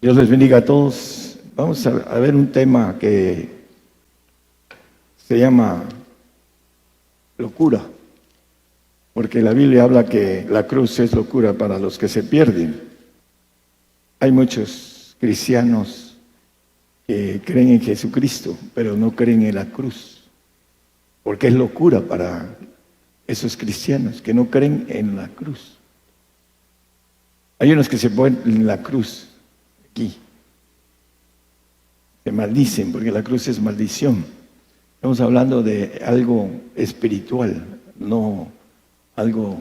Dios les bendiga a todos. Vamos a ver un tema que se llama locura, porque la Biblia habla que la cruz es locura para los que se pierden. Hay muchos cristianos que creen en Jesucristo, pero no creen en la cruz, porque es locura para esos cristianos que no creen en la cruz. Hay unos que se ponen en la cruz aquí, se maldicen porque la cruz es maldición. Estamos hablando de algo espiritual, no algo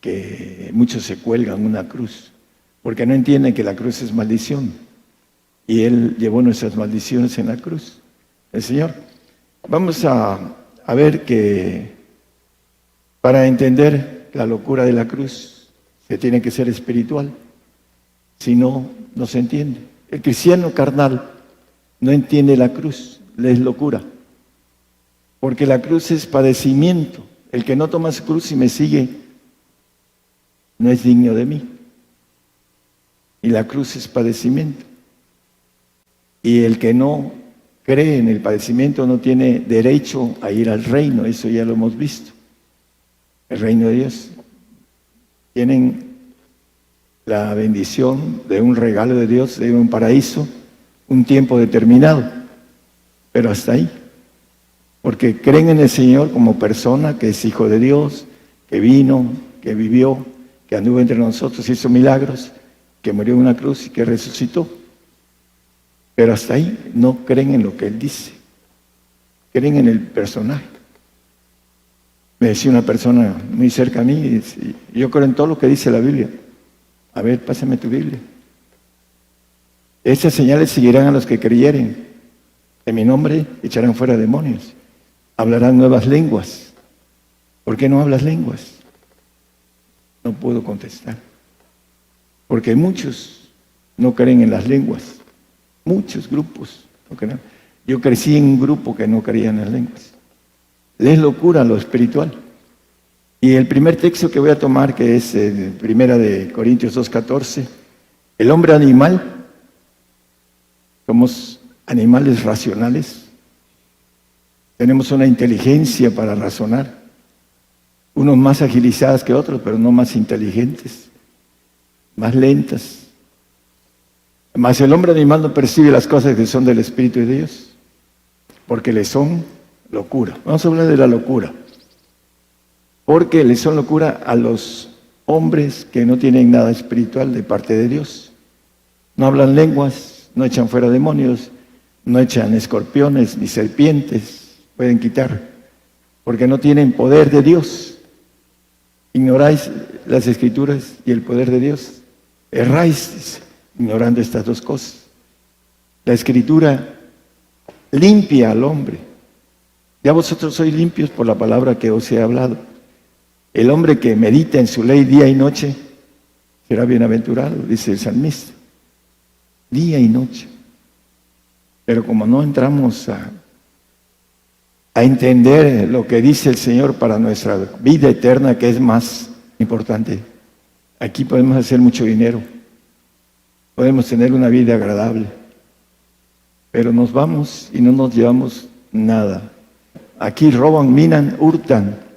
que muchos se cuelgan una cruz, porque no entienden que la cruz es maldición y Él llevó nuestras maldiciones en la cruz, el Señor. Vamos a ver que para entender la locura de la cruz se tiene que ser espiritual, si no, no se entiende. El cristiano carnal no entiende la cruz, le es locura, porque la cruz es padecimiento. El que no toma su cruz y me sigue no es digno de mí. Y la cruz es padecimiento. Y el que no cree en el padecimiento no tiene derecho a ir al reino, eso ya lo hemos visto. El reino de Dios. Tienen la bendición de un regalo de Dios, de un paraíso, un tiempo determinado, pero hasta ahí. Porque creen en el Señor como persona, que es hijo de Dios, que vino, que vivió, que anduvo entre nosotros, hizo milagros, que murió en una cruz y que resucitó. Pero hasta ahí no creen en lo que Él dice, creen en el personaje. Me decía una persona muy cerca a mí, yo creo en todo lo que dice la Biblia. A ver, pásame tu Biblia. Estas señales seguirán a los que creyeren. En mi nombre echarán fuera demonios. Hablarán nuevas lenguas. ¿Por qué no hablas lenguas? No puedo contestar. Porque muchos no creen en las lenguas. Muchos grupos no creen. Yo crecí en un grupo que no creía en las lenguas. Les locura lo espiritual. Y el primer texto que voy a tomar, que es Primera de Corintios 2:14, el hombre animal, somos animales racionales, tenemos una inteligencia para razonar, unos más agilizadas que otros, pero no más inteligentes, más lentas. Mas el hombre animal no percibe las cosas que son del Espíritu de Dios, porque le son locura. Vamos a hablar de la locura. Porque le son locura a los hombres que no tienen nada espiritual de parte de Dios. No hablan lenguas, no echan fuera demonios, no echan escorpiones ni serpientes, pueden quitar, porque no tienen poder de Dios. Ignoráis las Escrituras y el poder de Dios. Erráis ignorando estas dos cosas. La Escritura limpia al hombre. Ya vosotros sois limpios por la palabra que os he hablado. El hombre que medita en su ley día y noche será bienaventurado, dice el salmista. Día y noche. Pero como no entramos a entender lo que dice el Señor para nuestra vida eterna, que es más importante, aquí podemos hacer mucho dinero, podemos tener una vida agradable, pero nos vamos y no nos llevamos nada. Aquí roban, minan, hurtan.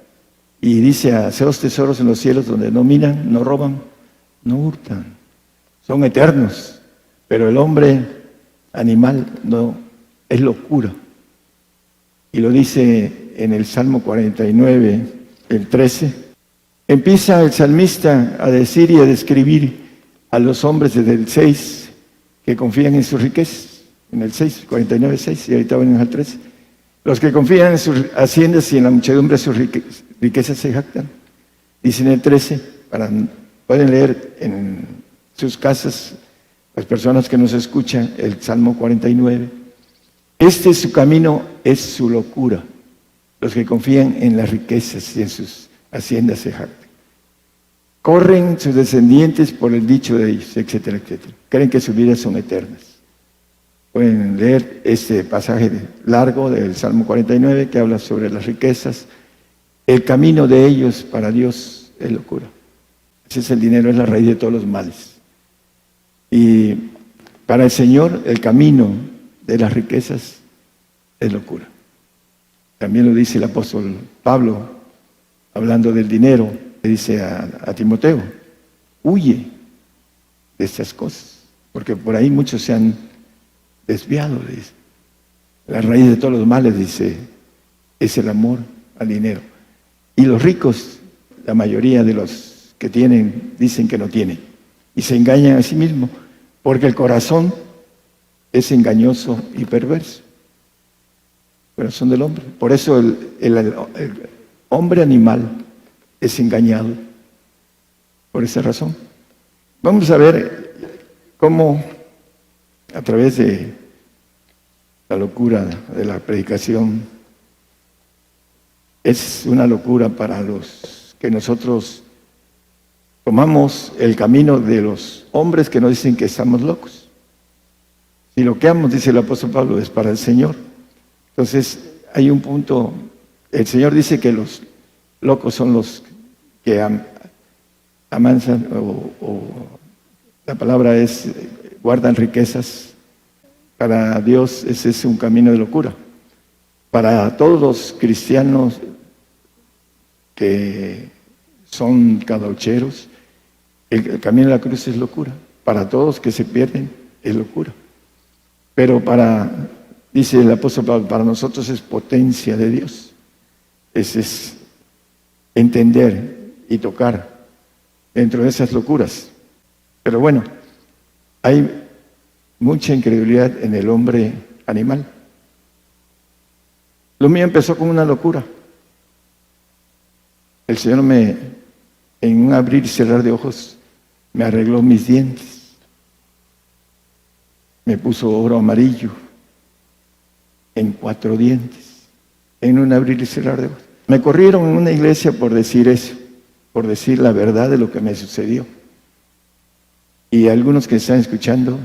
Y dice, haceos tesoros en los cielos donde no minan, no roban, no hurtan. Son eternos. Pero el hombre animal no, es locura. Y lo dice en el Salmo 49, el 13. Empieza el salmista a decir y a describir a los hombres desde el 6 que confían en sus riquezas. En el 6, 49, 6, y ahorita venimos al 13. Los que confían en sus haciendas y en la muchedumbre de sus riquezas se jactan. Dice en el 13, pueden leer en sus casas, las personas que nos escuchan, el Salmo 49. Este es su camino, es su locura. Los que confían en las riquezas y en sus haciendas se jactan. Corren sus descendientes por el dicho de ellos, etcétera, etcétera. Creen que sus vidas son eternas. Pueden leer este pasaje largo del Salmo 49 que habla sobre las riquezas. El camino de ellos para Dios es locura. Ese es el dinero, es la raíz de todos los males. Y Para el Señor, el camino de las riquezas es locura. También lo dice el apóstol Pablo, hablando del dinero, le dice a Timoteo, huye de estas cosas, porque por ahí muchos se han desviado. Dice. La raíz de todos los males, dice, es el amor al dinero. Y los ricos, la mayoría de los que tienen, dicen que no tienen. Y se engañan a sí mismos, porque el corazón es engañoso y perverso. El corazón del hombre. Por eso el hombre animal es engañado. Por esa razón. Vamos a ver cómo a través de la locura de la predicación es una locura para los que nosotros tomamos el camino de los hombres que nos dicen que estamos locos. Si lo que amamos, dice el apóstol Pablo, es para el Señor. Entonces hay un punto, el Señor dice que los locos son los que amansan o la palabra es guardan riquezas. Para Dios ese es un camino de locura. Para todos los cristianos que son cadaucheros, el camino de la cruz es locura. Para todos que se pierden es locura. Pero dice el apóstol Pablo, para nosotros es potencia de Dios. Ese es entender y tocar dentro de esas locuras. Pero bueno, hay mucha incredulidad en el hombre animal. Lo mío empezó con una locura. El Señor en un abrir y cerrar de ojos, me arregló mis dientes. Me puso oro amarillo en 4 dientes, en un abrir y cerrar de ojos. Me corrieron en una iglesia por decir eso, por decir la verdad de lo que me sucedió. Y algunos que están escuchando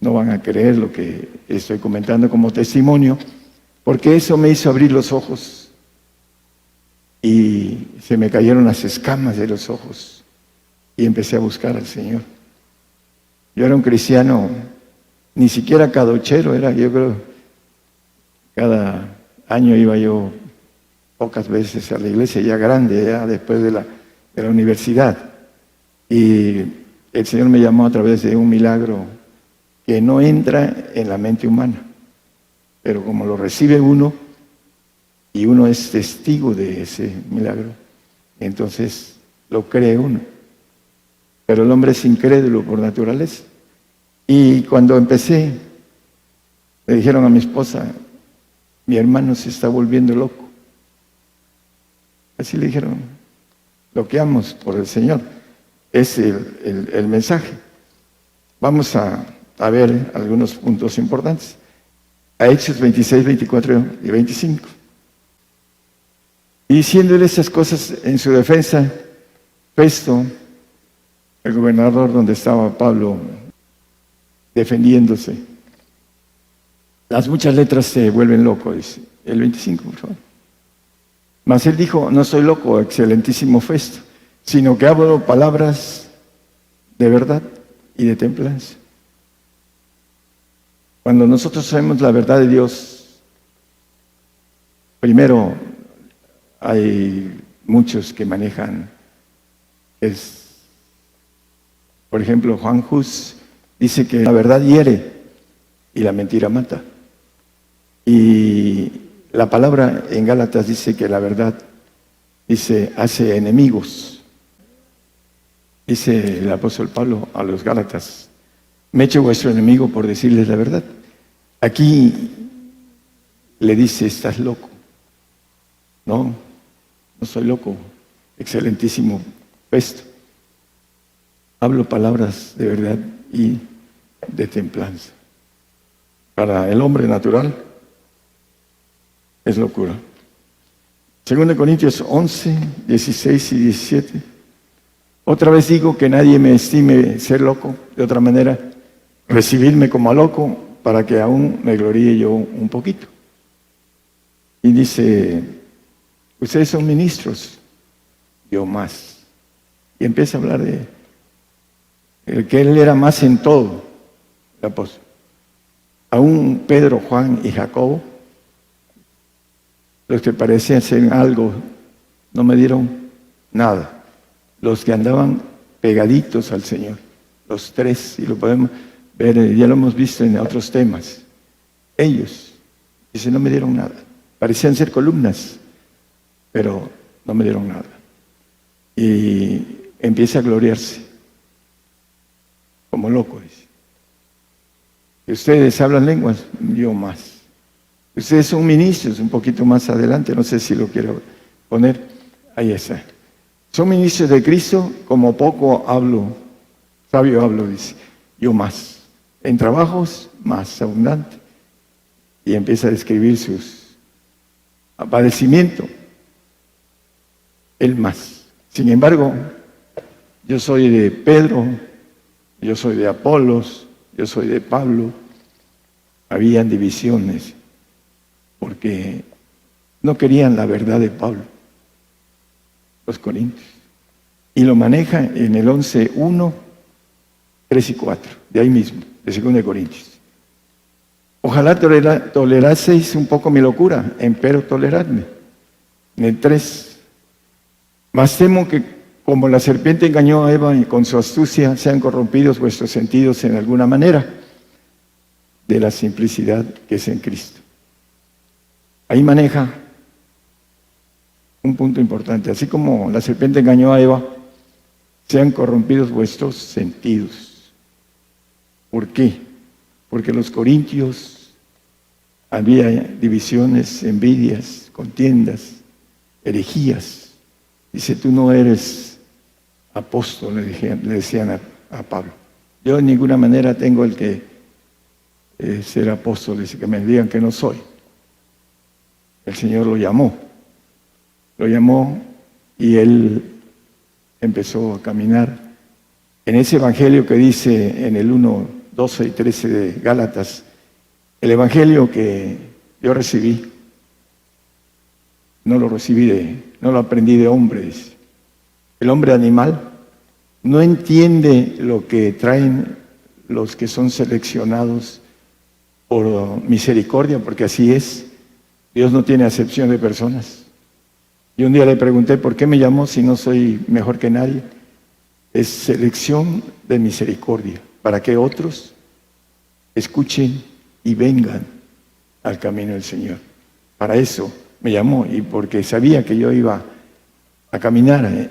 no van a creer lo que estoy comentando como testimonio, porque eso me hizo abrir los ojos y se me cayeron las escamas de los ojos y empecé a buscar al Señor. Yo era un cristiano, ni siquiera cadochero, yo creo, cada año iba yo pocas veces a la iglesia, ya grande, ya después de la universidad. Y el Señor me llamó a través de un milagro que no entra en la mente humana, pero como lo recibe uno, y uno es testigo de ese milagro, entonces lo cree uno. Pero el hombre es incrédulo por naturaleza. Y cuando empecé, le dijeron a mi esposa, mi hermano se está volviendo loco. Así le dijeron, loqueamos por el Señor. Es el mensaje. Vamos a ver algunos puntos importantes. A Hechos 26, 24 y 25. Y diciéndole esas cosas en su defensa, Festo, el gobernador donde estaba Pablo defendiéndose, las muchas letras se vuelven locos, dice. El 25, por favor. Mas él dijo, no soy loco, excelentísimo Festo, sino que hablo palabras de verdad y de templanza. Cuando nosotros sabemos la verdad de Dios, primero hay muchos que manejan, por ejemplo, Juan Hus dice que la verdad hiere y la mentira mata. Y la palabra en Gálatas dice que la verdad, dice, hace enemigos. Dice el apóstol Pablo a los Gálatas, me he hecho vuestro enemigo por decirles la verdad. Aquí le dice, estás loco. No soy loco, excelentísimo Festo. Hablo palabras de verdad y de templanza. Para el hombre natural es locura. 2 Corintios 11, 16 y 17. Otra vez digo que nadie me estime ser loco, de otra manera, recibirme como a loco para que aún me gloríe yo un poquito. Y dice, ustedes son ministros, yo más. Y empieza a hablar de que él era más en todo. el apóstol. Aún Pedro, Juan y Jacobo, los que parecían ser algo, no me dieron nada. Los que andaban pegaditos al Señor, los tres, y lo podemos ver, ya lo hemos visto en otros temas. Ellos, dice, no me dieron nada. Parecían ser columnas, pero no me dieron nada. Y empieza a gloriarse, como loco, dice. Que ustedes hablan lenguas, yo más. Ustedes son ministros, un poquito más adelante, no sé si lo quiero poner, ahí está. Son ministros de Cristo, como poco hablo, sabio hablo, dice, yo más. En trabajos, más abundante. Y empieza a describir sus padecimientos, él más. Sin embargo, yo soy de Pedro, yo soy de Apolos, yo soy de Pablo. Habían divisiones porque no querían la verdad de Pablo, los corintios. Y lo maneja en el 11:1, 3 y 4, de ahí mismo, de 2 de Corintios. Ojalá toleraseis un poco mi locura, empero toleradme. En el 3, mas temo que como la serpiente engañó a Eva y con su astucia sean corrompidos vuestros sentidos en alguna manera de la simplicidad que es en Cristo. Ahí maneja un punto importante. Así como la serpiente engañó a Eva, sean corrompidos vuestros sentidos. ¿Por qué? Porque los corintios había divisiones, envidias, contiendas, herejías. Dice, tú no eres apóstol, le decían a Pablo. Yo de ninguna manera tengo el que ser apóstol, dice, que me digan que no soy. El Señor lo llamó y él empezó a caminar en ese evangelio que dice en el 1, 12 y 13 de Gálatas, el evangelio que yo recibí, no lo aprendí de hombres. El hombre animal no entiende lo que traen los que son seleccionados por misericordia, porque así es. Dios no tiene acepción de personas. Y un día le pregunté, ¿por qué me llamó si no soy mejor que nadie? Es selección de misericordia, para que otros escuchen y vengan al camino del Señor. Para eso me llamó, y porque sabía que yo iba a caminar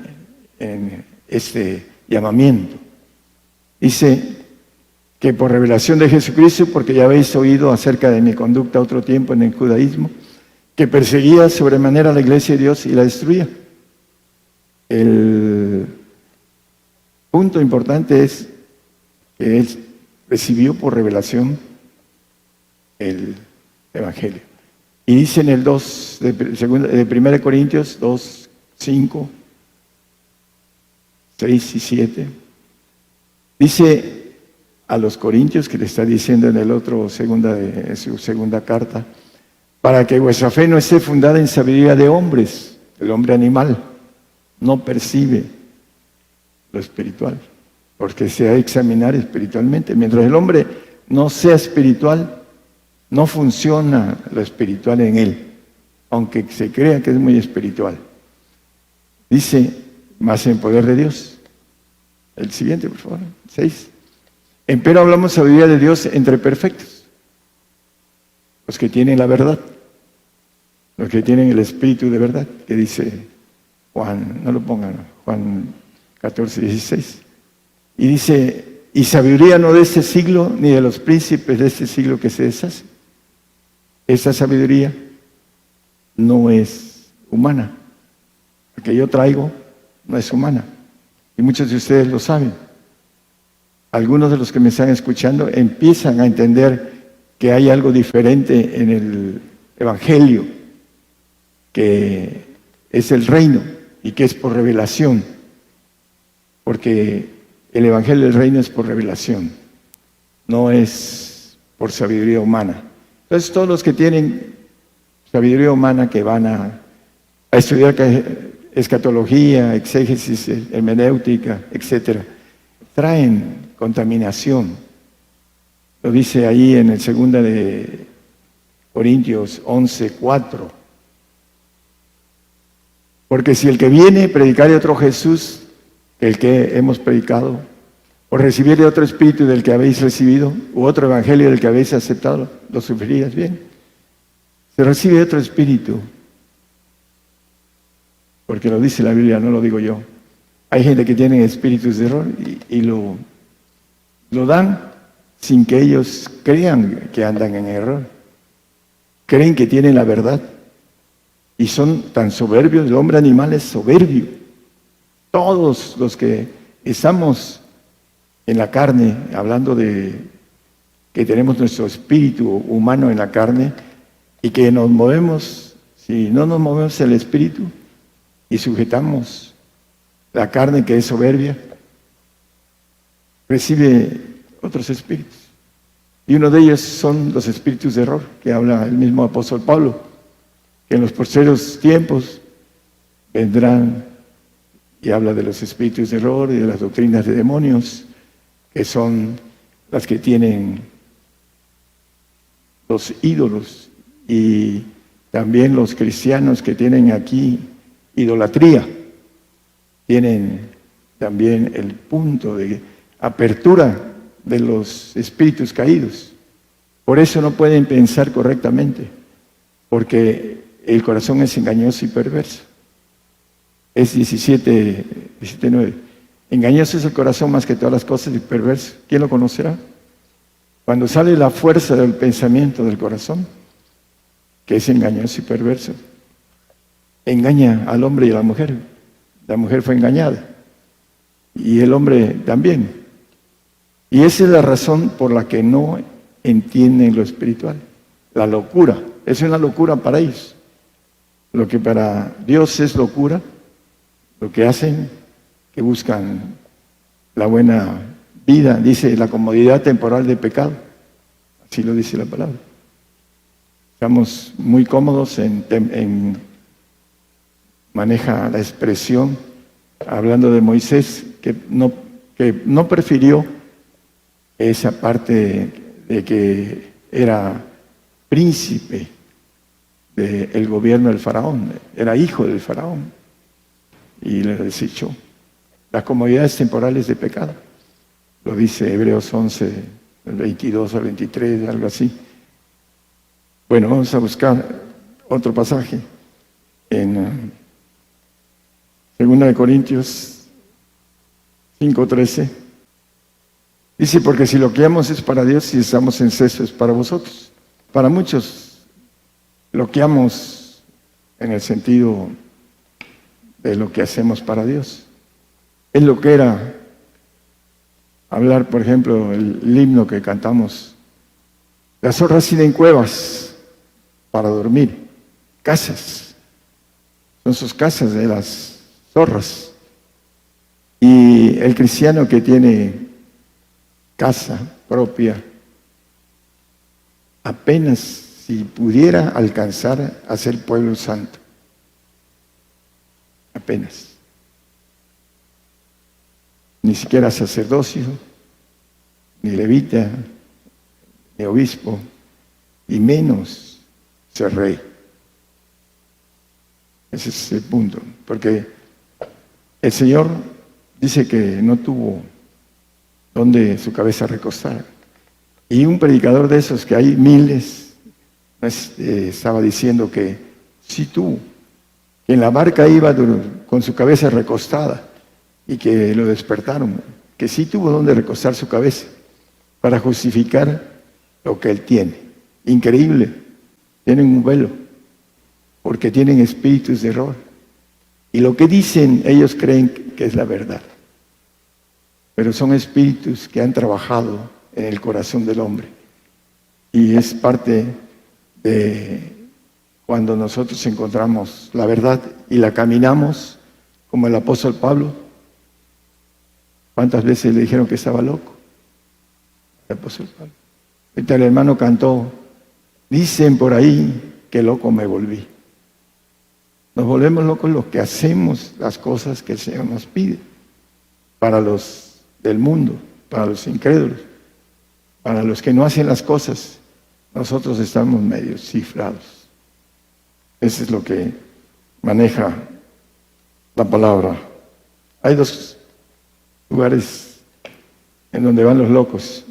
en este llamamiento. Dice que por revelación de Jesucristo, porque ya habéis oído acerca de mi conducta otro tiempo en el judaísmo, que perseguía sobremanera a la iglesia de Dios y la destruía. El punto importante es que él recibió por revelación el evangelio. Y dice en el 2 de 1 Corintios 2, 5, 6 y 7, dice a los corintios, que le está diciendo en el otro su segunda carta, para que vuestra fe no esté fundada en sabiduría de hombres. El hombre animal no percibe lo espiritual, porque se ha de examinar espiritualmente. Mientras el hombre no sea espiritual, no funciona lo espiritual en él, aunque se crea que es muy espiritual. Dice, más en poder de Dios. El siguiente, por favor, 6. Empero hablamos sabiduría de Dios entre perfectos, los que tienen la verdad, los que tienen el espíritu de verdad, que dice Juan, no lo pongan, Juan 14, 16. Y dice, y sabiduría no de este siglo, ni de los príncipes de este siglo que se deshacen. Esa sabiduría no es humana. La que yo traigo no es humana. Y muchos de ustedes lo saben. Algunos de los que me están escuchando empiezan a entender que hay algo diferente en el Evangelio, que es el reino y que es por revelación. Porque el Evangelio del reino es por revelación, no es por sabiduría humana. Entonces todos los que tienen sabiduría humana, que van a estudiar escatología, exégesis, hermenéutica, etcétera, traen contaminación Lo dice ahí en el 2 de Corintios 11:4. Porque si el que viene predicare otro Jesús que el que hemos predicado, o recibiere otro espíritu del que habéis recibido, u otro evangelio del que habéis aceptado, lo sufrirías bien. Se recibe otro espíritu, porque lo dice la Biblia, no lo digo yo. Hay gente que tiene espíritus de error y lo dan sin que ellos crean que andan en error. Creen que tienen la verdad y son tan soberbios. El hombre animal es soberbio. Todos los que estamos en la carne, hablando de que tenemos nuestro espíritu humano en la carne y que nos movemos, si no nos movemos el espíritu y sujetamos la carne que es soberbia, recibe otros espíritus. Y uno de ellos son los espíritus de error, que habla el mismo apóstol Pablo, que en los postreros tiempos vendrán, y habla de los espíritus de error y de las doctrinas de demonios, que son las que tienen los ídolos y también los cristianos que tienen aquí idolatría, tienen también el punto de apertura de los espíritus caídos. Por eso no pueden pensar correctamente, porque el corazón es engañoso y perverso. Es 17:9. Engañoso es el corazón más que todas las cosas y perverso. ¿Quién lo conocerá? Cuando sale la fuerza del pensamiento del corazón, que es engañoso y perverso, engaña al hombre y a la mujer. La mujer fue engañada y el hombre también. Y esa es la razón por la que no entienden lo espiritual. La locura. Es una locura para ellos. Lo que para Dios es locura, lo que hacen, que buscan la buena vida, dice la comodidad temporal del pecado. Así lo dice la palabra. Estamos muy cómodos maneja la expresión, hablando de Moisés, que no prefirió esa parte de que era príncipe del gobierno del faraón, era hijo del faraón, y le desechó. Las comodidades temporales de pecado, lo dice Hebreos 11, del 22 al 23, algo así. Bueno, vamos a buscar otro pasaje en 2 Corintios 5:13. Dice, porque si lo que amamos es para Dios, si estamos en ceso es para vosotros. Para muchos, lo que amamos en el sentido de lo que hacemos para Dios. Es lo que era hablar, por ejemplo, el himno que cantamos. Las zorras tienen cuevas para dormir, casas. Son sus casas de las zorras. Y el cristiano que tiene casa propia, apenas si pudiera alcanzar a ser pueblo santo. Apenas. Ni siquiera sacerdocio, ni levita, ni obispo, y menos ser rey. Ese es el punto. Porque el Señor dice que no tuvo donde su cabeza recostar. Y un predicador de esos, que hay miles, estaba diciendo que sí tuvo, que en la barca iba con su cabeza recostada y que lo despertaron, que sí tuvo donde recostar su cabeza para justificar lo que él tiene. Increíble, tienen un velo, porque tienen espíritus de error. Y lo que dicen, ellos creen que es la verdad. Pero son espíritus que han trabajado en el corazón del hombre. Y es parte de cuando nosotros encontramos la verdad y la caminamos, como el apóstol Pablo. ¿Cuántas veces le dijeron que estaba loco? El apóstol Pablo. Ahorita el hermano cantó, dicen por ahí que loco me volví. Nos volvemos locos los que hacemos las cosas que el Señor nos pide para los del mundo, para los incrédulos. Para los que no hacen las cosas, nosotros estamos medio cifrados. Eso es lo que maneja la palabra. Hay dos lugares en donde van los locos: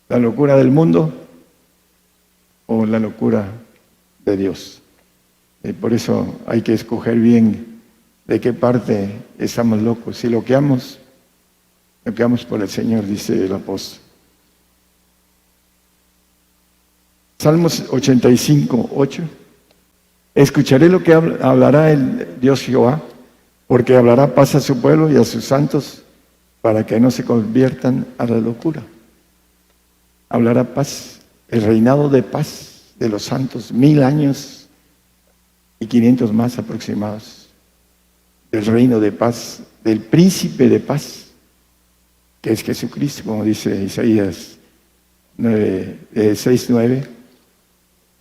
la locura del mundo o la locura de Dios. Y por eso hay que escoger bien de qué parte estamos locos. Si lo que amos por el Señor, dice el apóstol. Salmos 85, 8. Escucharé lo que hablará el Dios Jehová, porque hablará paz a su pueblo y a sus santos, para que no se conviertan a la locura. Hablará paz, el reinado de paz de los santos, 1000 años y 500 más aproximados, del reino de paz, del príncipe de paz, que es Jesucristo, como dice Isaías 6:9,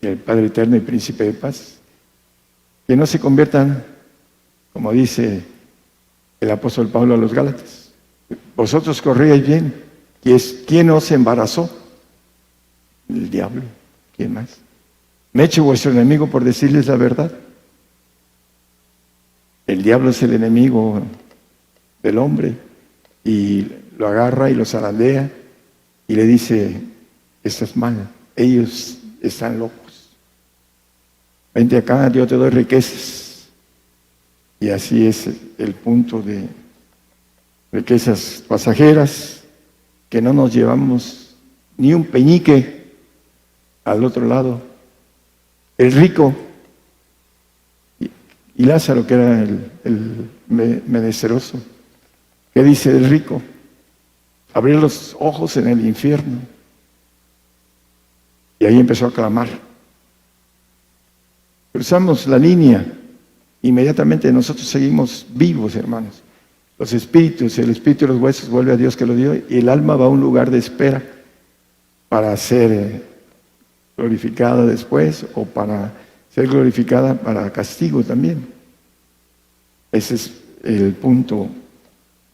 el Padre eterno y príncipe de paz. Que no se conviertan, como dice el apóstol Pablo a los Gálatas: vosotros corríais bien. ¿Quién os embarazó? El diablo. ¿Quién más? ¿Me he hecho vuestro enemigo por decirles la verdad? El diablo es el enemigo del hombre y lo agarra y lo zarandea y le dice: esto es mal, ellos están locos. Vente acá, yo te doy riquezas. Y así es el punto de riquezas pasajeras, que no nos llevamos ni un peñique al otro lado. El rico y Lázaro, que era el menesteroso, ¿qué dice del rico? Abrió los ojos en el infierno y ahí empezó a clamar. Cruzamos la línea, inmediatamente nosotros seguimos vivos, hermanos. Los espíritus, el espíritu de los huesos vuelve a Dios que lo dio, y el alma va a un lugar de espera para ser glorificada después, o para ser glorificada para castigo también. Ese es el punto.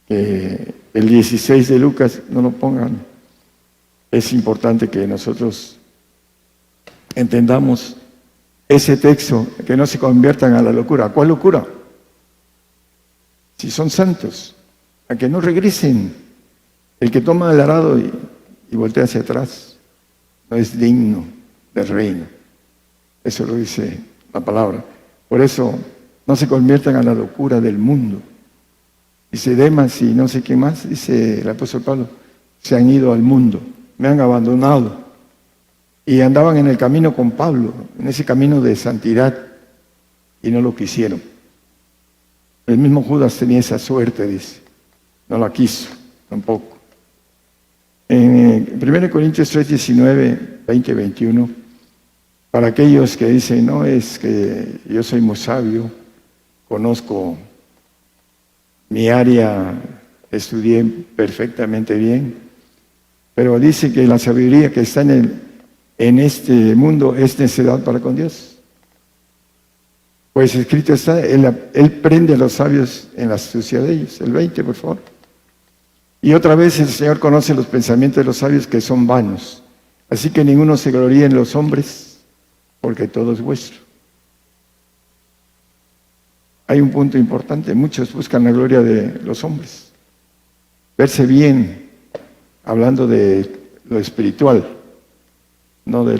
El 16 de Lucas, no lo pongan. Es importante que nosotros entendamos ese texto, que no se conviertan a la locura. ¿Cuál locura? Si son santos, a que no regresen. El que toma el arado y voltea hacia atrás no es digno del reino. Eso lo dice la palabra. Por eso no se conviertan a la locura del mundo. Dice Demas y no sé qué más, dice el apóstol Pablo: se han ido al mundo, me han abandonado. Y andaban en el camino con Pablo, en ese camino de santidad, y no lo quisieron. El mismo Judas tenía esa suerte, dice. No la quiso, tampoco. En 1 Corintios 3, 19, 20, 21, para aquellos que dicen: no, es que yo soy muy sabio, conozco mi área, estudié perfectamente bien, pero dice que la sabiduría que está en este mundo es necedad para con Dios. Pues escrito está: Él prende a los sabios en la astucia de ellos. El 20, por favor. Y otra vez: el Señor conoce los pensamientos de los sabios, que son vanos. Así que ninguno se gloríe en los hombres, porque todo es vuestro. Hay un punto importante: muchos buscan la gloria de los hombres, verse bien, hablando de lo espiritual, no de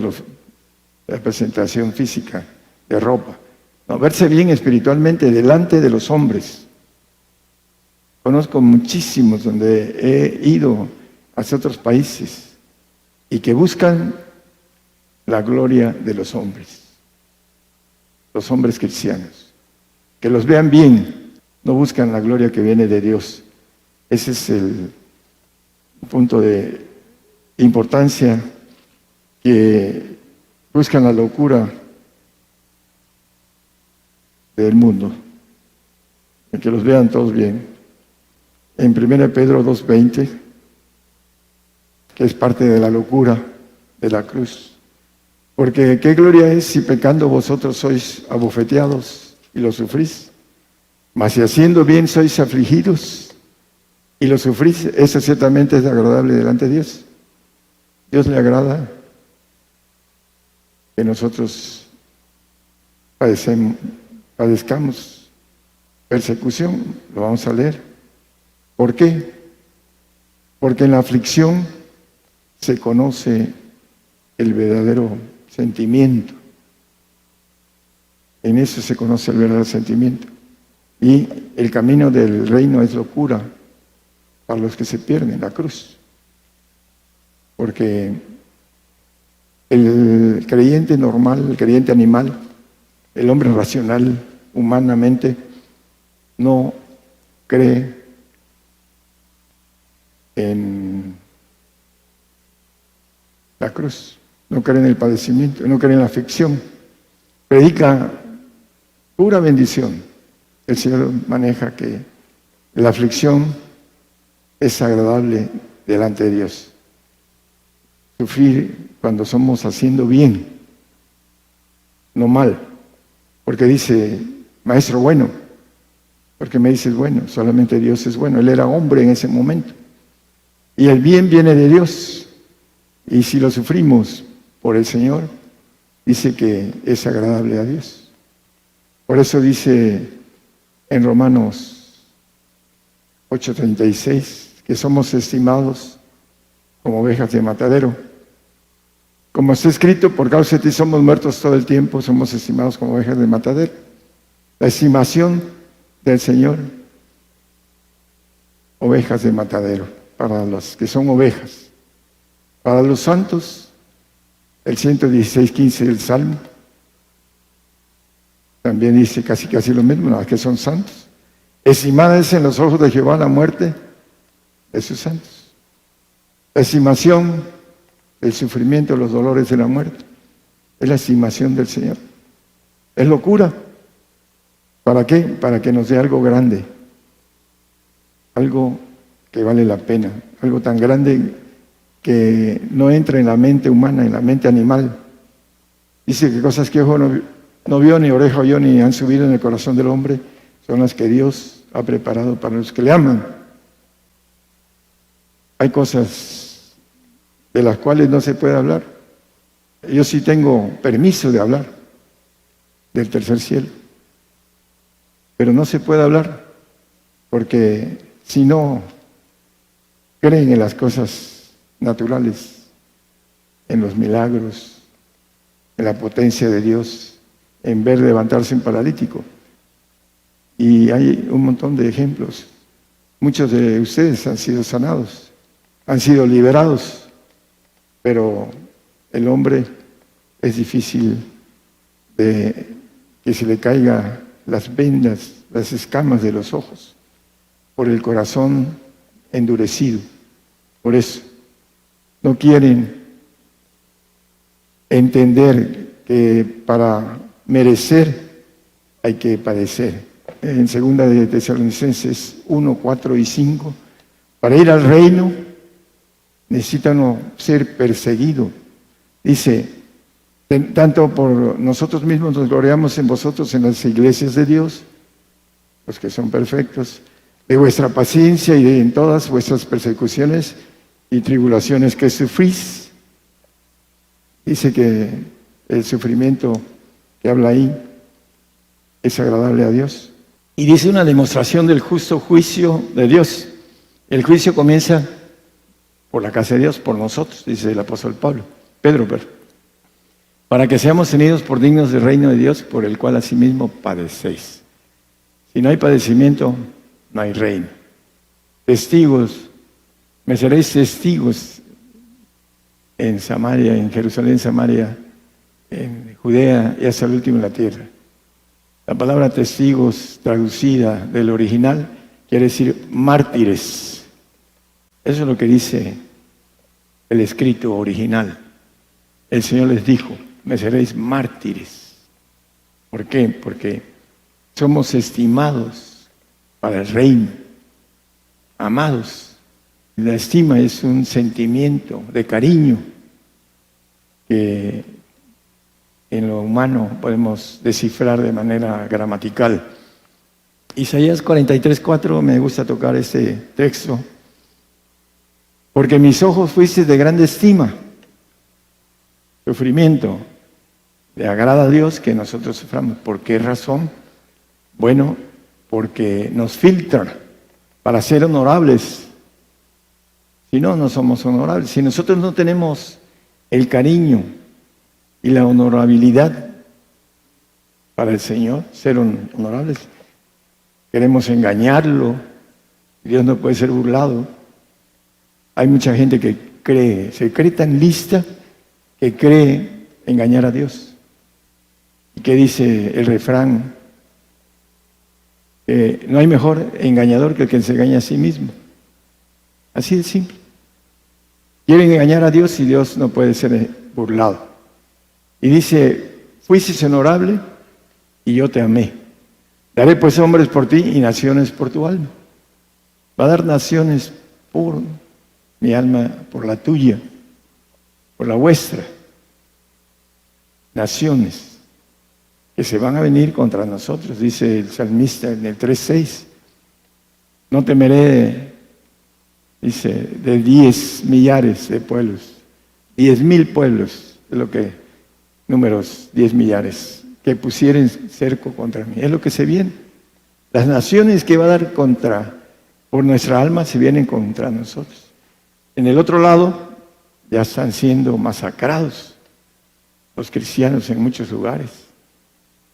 la presentación física, de ropa. No, verse bien espiritualmente delante de los hombres. Conozco muchísimos donde he ido hacia otros países y que buscan la gloria de los hombres cristianos. Que los vean bien, no buscan la gloria que viene de Dios. Ese es el punto de importancia, que buscan la locura del mundo, que los vean todos bien. En 1 Pedro 2:20, que es parte de la locura de la cruz. Porque qué gloria es si pecando vosotros sois abofeteados y lo sufrís, mas si haciendo bien sois afligidos y lo sufrís, eso ciertamente es agradable delante de Dios. Dios le agrada que nosotros padezcamos persecución. Lo vamos a leer. ¿Por qué? Porque en la aflicción se conoce el verdadero sentimiento. En eso se conoce el verdadero sentimiento. Y el camino del reino es locura para los que se pierden, la cruz. Porque el creyente normal, el creyente animal, el hombre racional, humanamente, no cree en la cruz, no cree en el padecimiento, no cree en la aflicción. Predica pura bendición. El Señor maneja que la aflicción es agradable delante de Dios. Sufrir cuando somos haciendo bien, no mal. Porque dice, maestro bueno, porque me dices bueno, solamente Dios es bueno. Él era hombre en ese momento. Y el bien viene de Dios. Y si lo sufrimos por el Señor, dice que es agradable a Dios. Por eso dice en Romanos 8:36 que somos estimados como ovejas de matadero. Como está escrito, por causa de ti somos muertos todo el tiempo, somos estimados como ovejas de matadero. La estimación del Señor, ovejas de matadero, para los que son ovejas. Para los santos, el 116:15 del Salmo, también dice casi lo mismo, los que son santos. Estimada es en los ojos de Jehová la muerte de sus santos. La estimación del sufrimiento, los dolores de la muerte, es la estimación del Señor. Es locura. ¿Para qué? Para que nos dé algo grande, algo que vale la pena, algo tan grande que no entra en la mente humana, en la mente animal. Dice que cosas que ojo no vio, ni oreja oyó, ni han subido en el corazón del hombre, son las que Dios ha preparado para los que le aman. Hay cosas de las cuales no se puede hablar. Yo sí tengo permiso de hablar del tercer cielo, pero no se puede hablar porque si no creen en las cosas naturales, en los milagros, en la potencia de Dios, en ver levantarse un paralítico. Y hay un montón de ejemplos. Muchos de ustedes han sido sanados, han sido liberados, pero el hombre es difícil de que se le caiga las vendas, las escamas de los ojos, por el corazón endurecido. Por eso no quieren entender que para merecer hay que padecer. En 2 de Tesalonicenses 1, 4 y 5, para ir al reino necesita uno ser perseguido. Dice, tanto por nosotros mismos nos gloriamos en vosotros en las iglesias de Dios, los que son perfectos, de vuestra paciencia y en todas vuestras persecuciones y tribulaciones que sufrís. Dice que el sufrimiento que habla ahí es agradable a Dios. Y dice una demostración del justo juicio de Dios. El juicio comienza por la casa de Dios, por nosotros, dice el apóstol Pedro, para que seamos tenidos por dignos del reino de Dios, por el cual asimismo padecéis. Si no hay padecimiento, no hay reino. Testigos, me seréis testigos en Samaria, en Jerusalén, Samaria, en Judea y hasta el último en la tierra. La palabra testigos, traducida del original, quiere decir mártires. Eso es lo que dice el escrito original. El Señor les dijo, me seréis mártires. ¿Por qué? Porque somos estimados para el reino, amados. La estima es un sentimiento de cariño que en lo humano podemos descifrar de manera gramatical. Isaías 43:4, me gusta tocar este texto. Porque mis ojos fuiste de grande estima. sufrimiento le agrada a Dios que nosotros suframos. ¿Por qué razón? Bueno, porque nos filtra para ser honorables. Si no, no somos honorables. Si nosotros no tenemos el cariño y la honorabilidad para el Señor, ser honorables, queremos engañarlo. Dios no puede ser burlado. Hay mucha gente que se cree tan lista que cree engañar a Dios. ¿Y qué dice el refrán? Que no hay mejor engañador que el que se engaña a sí mismo. Así de simple. Quieren engañar a Dios y Dios no puede ser burlado. Y dice, fuiste honorable y yo te amé. Daré pues hombres por ti y naciones por tu alma. Va a dar naciones por mi alma, por la tuya, por la vuestra. Naciones que se van a venir contra nosotros, dice el salmista en el 3:6. No temeré, dice, de 10 millares de pueblos, 10,000 pueblos, es lo que, números 10 millares, que pusieren cerco contra mí. Es lo que se viene. Las naciones que va a dar por nuestra alma se vienen contra nosotros. En el otro lado ya están siendo masacrados los cristianos en muchos lugares.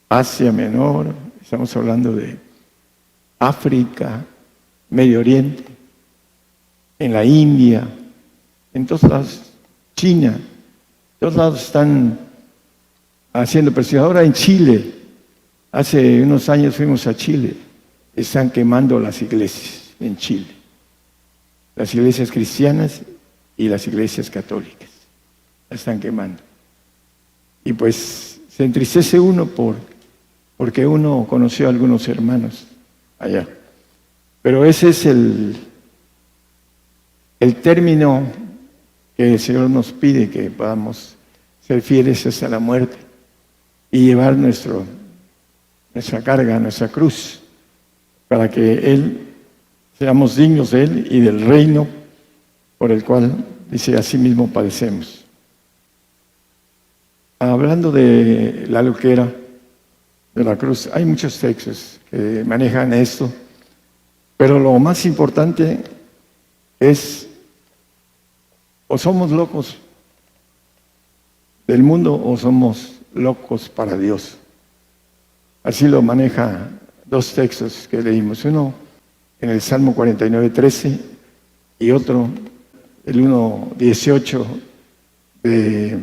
Asia Menor, estamos hablando de África, Medio Oriente, en la India, en todos lados, China, en todos lados están haciendo presión. Ahora en Chile, hace unos años fuimos a Chile, están quemando las iglesias en Chile, las iglesias cristianas y las iglesias católicas, las están quemando. Y pues se entristece uno porque uno conoció a algunos hermanos allá. Pero ese es el término que el Señor nos pide, que podamos ser fieles hasta la muerte y llevar nuestra carga, nuestra cruz, para que seamos dignos de Él y del reino por el cual, dice, así mismo padecemos. Hablando de la loquera de la cruz, hay muchos textos que manejan esto, pero lo más importante es, o somos locos del mundo o somos locos para Dios. Así lo maneja dos textos que leímos, uno en el Salmo 49:13 y otro, el 1:18 de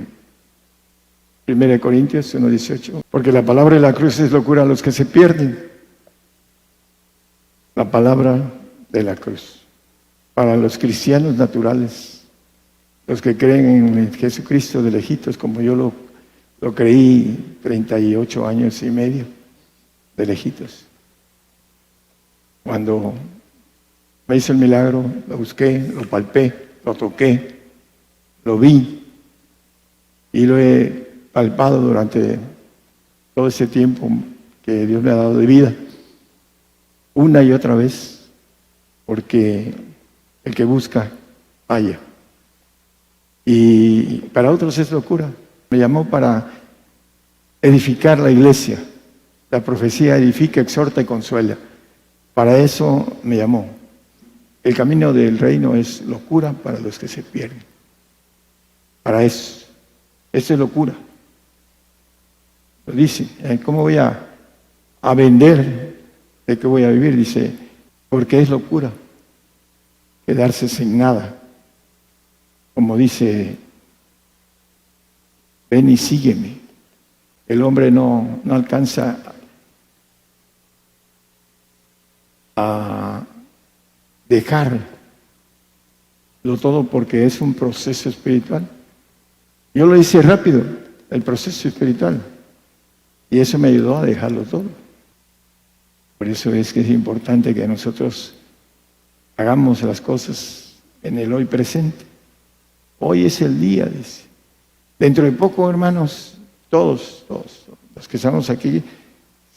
1 Corintios 1:18, porque la palabra de la cruz es locura a los que se pierden. La palabra de la cruz. Para los cristianos naturales, los que creen en Jesucristo de lejitos, como yo lo creí 38 años y medio de lejitos. Cuando me hizo el milagro, lo busqué, lo palpé, lo toqué, lo vi y lo he palpado durante todo ese tiempo que Dios me ha dado de vida, una y otra vez, porque el que busca, halla. Y para otros es locura. Me llamó para edificar la iglesia. La profecía edifica, exhorta y consuela. Para eso me llamó. El camino del reino es locura para los que se pierden. Para eso. Eso es locura. Lo dice. ¿Cómo voy a vender? ¿De qué voy a vivir? Dice, porque es locura quedarse sin nada. Como dice, ven y sígueme. El hombre no alcanza a dejarlo todo porque es un proceso espiritual. Yo lo hice rápido, el proceso espiritual, y eso me ayudó a dejarlo todo. Por eso es que es importante que nosotros hagamos las cosas en el hoy presente. Hoy es el día, dice. Dentro de poco, hermanos, todos los que estamos aquí,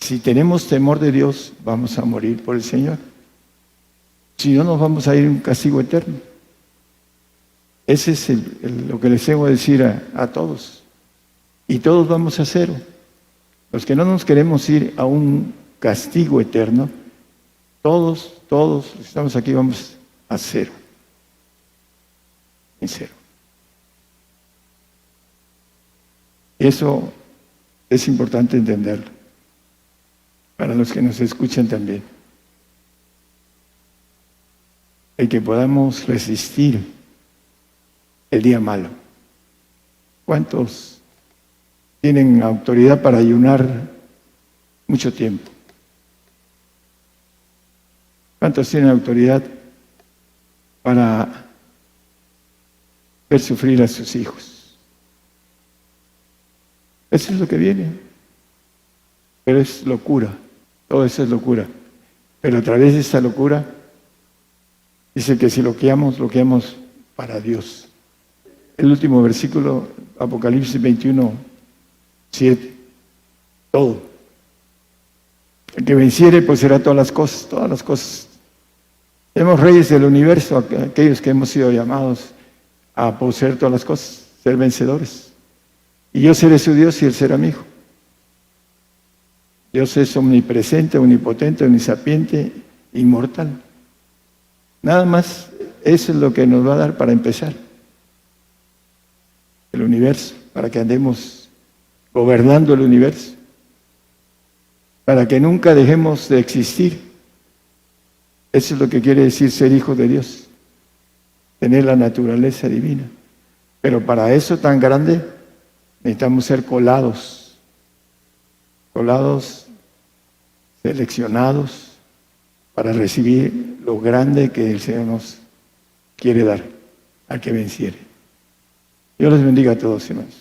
si tenemos temor de Dios, vamos a morir por el Señor. Si no, nos vamos a ir a un castigo eterno. Ese es lo que les debo decir a todos. y todos vamos a cero. Los que no nos queremos ir a un castigo eterno, todos los que estamos aquí vamos a cero, en cero. Eso es importante entenderlo, para los que nos escuchan también. El que podamos resistir el día malo. ¿Cuántos tienen autoridad para ayunar mucho tiempo? ¿Cuántos tienen autoridad para ver sufrir a sus hijos? Eso es lo que viene. Pero es locura. Todo eso es locura. Pero a través de esa locura, dice que si lo guiamos para Dios. El último versículo, Apocalipsis 21, 7. Todo. El que venciere poseerá todas las cosas, todas las cosas. Somos reyes del universo, aquellos que hemos sido llamados a poseer todas las cosas, ser vencedores. Y yo seré su Dios y él será mi hijo. Dios es omnipresente, omnipotente, omnisapiente, inmortal. Nada más, eso es lo que nos va a dar para empezar. El universo, para que andemos gobernando el universo. Para que nunca dejemos de existir. Eso es lo que quiere decir ser hijo de Dios. Tener la naturaleza divina. Pero para eso tan grande, necesitamos ser colados. Colados, seleccionados, para recibir lo grande que el Señor nos quiere dar al que venciere. Dios les bendiga a todos, hermanos.